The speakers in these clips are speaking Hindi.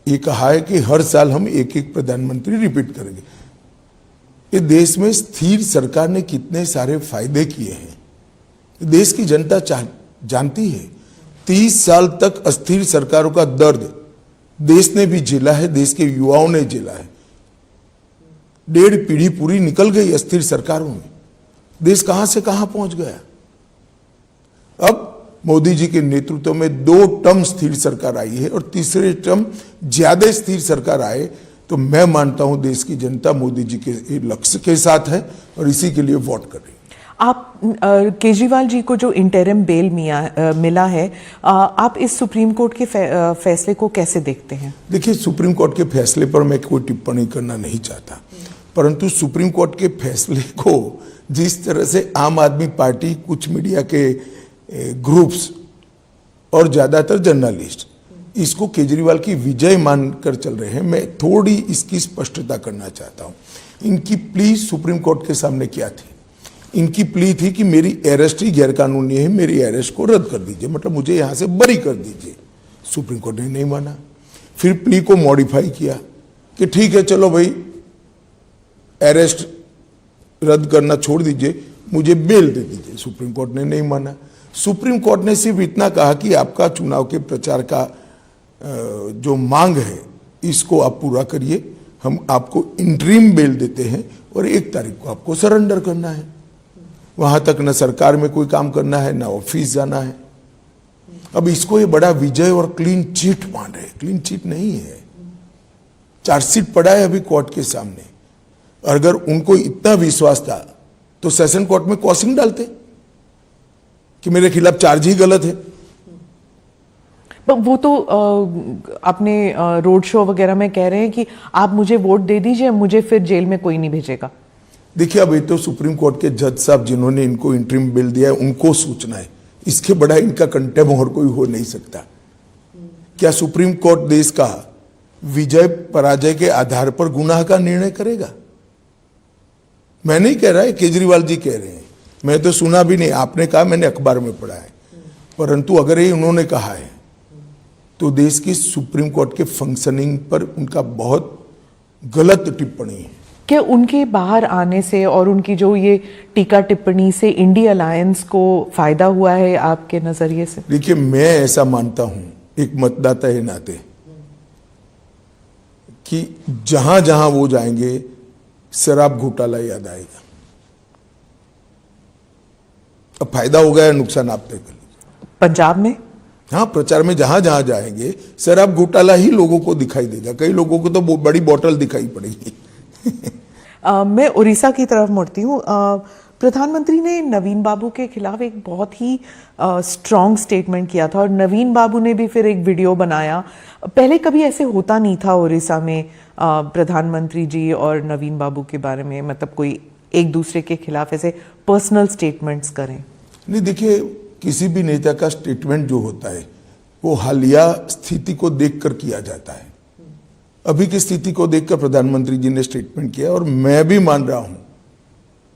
ये कहा है कि हर साल हम एक एक प्रधानमंत्री रिपीट करेंगे। ये देश में स्थिर सरकार ने कितने सारे फायदे किए हैं देश की जनता जानती है। 30 साल तक अस्थिर सरकारों का दर्द देश ने भी झेला है, देश के युवाओं ने झेला है। 1.5 पीढ़ी पूरी निकल गई अस्थिर सरकारों में, देश कहां से कहां पहुंच गया। अब मोदी जी के नेतृत्व में 2 टर्म स्थिर सरकार आई है और तीसरे टर्म ज्यादा स्थिर सरकार आए तो मैं मानता हूं देश की जनता मोदी जी के लक्ष्य के साथ है और इसी के लिए वोट कर रही है। आप केजरीवाल जी को जो इंटरिम बेल मिला है, आप इस सुप्रीम कोर्ट के फैसले को कैसे देखते हैं? देखिए, सुप्रीम कोर्ट के फैसले पर मैं कोई टिप्पणी करना नहीं चाहता, परंतु सुप्रीम कोर्ट के फैसले को जिस तरह से आम आदमी पार्टी, कुछ मीडिया के ग्रुप्स और ज्यादातर जर्नलिस्ट इसको केजरीवाल की विजय मानकर चल रहे हैं, मैं थोड़ी इसकी स्पष्टता करना चाहता हूं। इनकी प्ली सुप्रीम कोर्ट के सामने क्या थी? इनकी प्ली थी कि मेरी अरेस्ट ही गैरकानूनी है, मेरी अरेस्ट को रद्द कर दीजिए, मतलब मुझे यहां से बरी कर दीजिए। सुप्रीम कोर्ट ने नहीं माना। फिर प्ली को मॉडिफाई किया कि ठीक है, चलो भाई अरेस्ट रद्द करना छोड़ दीजिए, मुझे बेल दे दीजिए। सुप्रीम कोर्ट ने नहीं माना। सुप्रीम कोर्ट ने सिर्फ इतना कहा कि आपका चुनाव के प्रचार का जो मांग है इसको आप पूरा करिए, हम आपको इंटरिम बेल देते हैं और 1 तारीख को आपको सरेंडर करना है। वहां तक न सरकार में कोई काम करना है, न ऑफिस जाना है। अब इसको ये बड़ा विजय और क्लीन चिट मान रहे। क्लीन चिट नहीं है, चार्जशीट पड़ा है अभी कोर्ट के सामने। अगर उनको इतना विश्वास था तो सेशन कोर्ट में कॉसिंग डालते कि मेरे खिलाफ चार्ज ही गलत है। वो तो अपने रोड शो वगैरह में कह रहे हैं कि आप मुझे वोट दे दीजिए, मुझे फिर जेल में कोई नहीं भेजेगा। देखिए, अब ये तो सुप्रीम कोर्ट के जज साहब जिन्होंने इनको इंटरिम बिल दिया है उनको सूचना है, इसके बड़ा इनका कंटेम और कोई हो नहीं सकता। क्या सुप्रीम कोर्ट देश का विजय पराजय के आधार पर गुनाह का निर्णय करेगा? मैं नहीं कह रहा है, केजरीवाल जी कह रहे हैं, मैं तो सुना भी नहीं, आपने कहा, मैंने अखबार में पढ़ा है। परंतु अगर ये उन्होंने कहा है तो देश की सुप्रीम कोर्ट के फंक्शनिंग पर उनका बहुत गलत टिप्पणी है। क्या उनके बाहर आने से और उनकी जो ये टीका टिप्पणी से इंडिया अलायंस को फायदा हुआ है आपके नजरिए से? देखिए, मैं ऐसा मानता हूं एक मतदाता के नाते कि जहां जहां वो जाएंगे शराब घोटाला याद आएगा। अब फायदा हो गया, नुकसान आप तय कर लीजिए। पंजाब में, हाँ, प्रचार में जहां जहां जाएंगे शराब घोटाला ही लोगों को दिखाई देगा। कई लोगों को तो बड़ी बोतल दिखाई पड़ेगी। मैं उड़ीसा की तरफ मुड़ती हूँ। प्रधानमंत्री ने नवीन बाबू के खिलाफ एक बहुत ही स्ट्रॉन्ग स्टेटमेंट किया था और नवीन बाबू ने भी फिर एक वीडियो बनाया। पहले कभी ऐसे होता नहीं था उड़ीसा में प्रधानमंत्री जी और नवीन बाबू के बारे में, मतलब कोई एक दूसरे के खिलाफ ऐसे पर्सनल स्टेटमेंट्स करें। नहीं, देखिए, किसी भी नेता का स्टेटमेंट जो होता है वो हालिया स्थिति को देखकर किया जाता है। अभी की स्थिति को देखकर प्रधानमंत्री जी ने स्टेटमेंट किया और मैं भी मान रहा हूं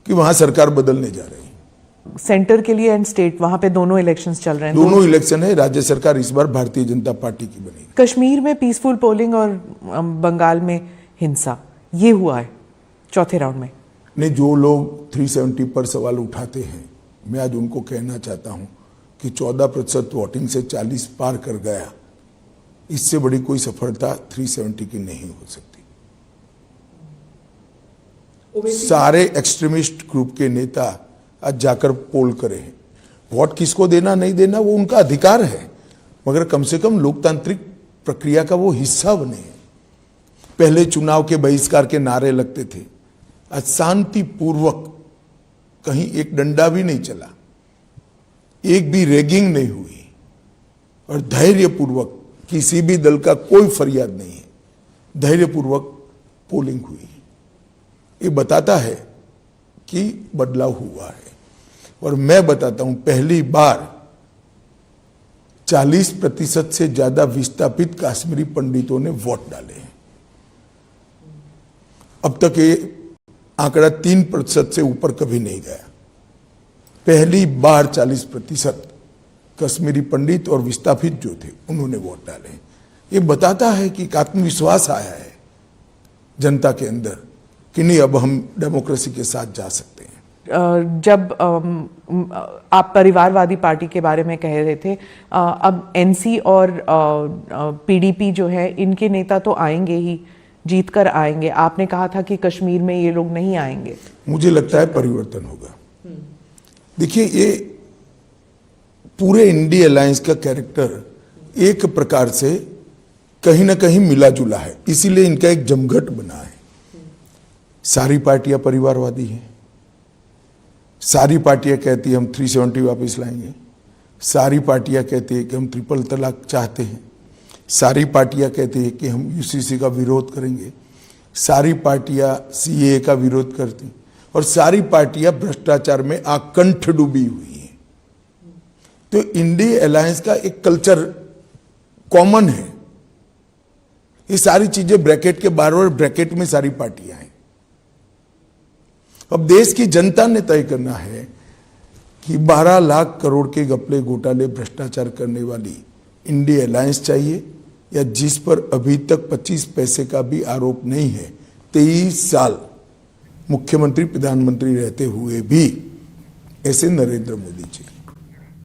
कि वहां सरकार बदलने जा रही है। सेंटर के लिए एंड स्टेट, वहां पे दोनों इलेक्शंस चल रहे हैं। दोनों इलेक्शन है। राज्य सरकार इस बार भारतीय जनता पार्टी की बनेगी। कश्मीर में पीसफुल पोलिंग और बंगाल में हिंसा, ये हुआ है चौथे राउंड में। नहीं, जो लोग 370 पर सवाल उठाते हैं, मैं आज उनको कहना चाहता हूं कि 14% वोटिंग से 40 पार कर गया। इससे बड़ी कोई सफलता 370 की नहीं हो सकती। सारे एक्सट्रीमिस्ट ग्रुप के नेता आज जाकर पोल करें। वोट किसको देना नहीं देना वो उनका अधिकार है, मगर कम से कम लोकतांत्रिक प्रक्रिया का वो हिस्सा बने। पहले चुनाव के बहिष्कार के नारे लगते थे, आज शांतिपूर्वक कहीं एक डंडा भी नहीं चला, एक भी रैगिंग नहीं हुई और धैर्यपूर्वक, किसी भी दल का कोई फरियाद नहीं है, धैर्यपूर्वक पोलिंग हुई। ये बताता है कि बदलाव हुआ है। और मैं बताता हूं, पहली बार 40% से ज्यादा विस्थापित कश्मीरी पंडितों ने वोट डाले हैं। अब तक ये आंकड़ा 3% से ऊपर कभी नहीं गया। पहली बार 40% कश्मीरी पंडित और विस्थापित जो थे उन्होंने वोट डाले। ये बताता है कि एक आत्मविश्वास आया है जनता के अंदर कि नहीं, अब हम डेमोक्रेसी के साथ जा सकते हैं। जब आप परिवारवादी पार्टी के बारे में कह रहे थे, अब एनसी और पीडीपी जो है, इनके नेता तो आएंगे ही, जीत कर आएंगे। आपने कहा था कि कश्मीर में ये लोग नहीं आएंगे। मुझे लगता है परिवर्तन होगा। देखिए, ये पूरे इंडिया अलायंस का कैरेक्टर एक प्रकार से कहीं ना कहीं मिला जुला है, इसीलिए इनका एक जमघट बना है। सारी पार्टियां परिवारवादी हैं, सारी पार्टियां कहती हैं हम 370 वापस लाएंगे, सारी पार्टियां कहती हैं कि हम ट्रिपल तलाक चाहते हैं, सारी पार्टियां कहती हैं कि हम यूसीसी का विरोध करेंगे, सारी पार्टियां सीए का विरोध करती हैं, और सारी पार्टियां भ्रष्टाचार में आकंठ डूबी हुई हैं। तो इंडिया अलायंस का एक कल्चर कॉमन है। ये सारी चीजें ब्रैकेट के बाहर और ब्रैकेट में सारी पार्टियां हैं। अब देश की जनता ने तय करना है कि 12 लाख करोड़ के घपले घोटाले भ्रष्टाचार करने वाली इंडिया अलायंस चाहिए, या जिस पर अभी तक 25 पैसे का भी आरोप नहीं है, 23 साल मुख्यमंत्री प्रधानमंत्री रहते हुए भी, ऐसे नरेंद्र मोदी जी।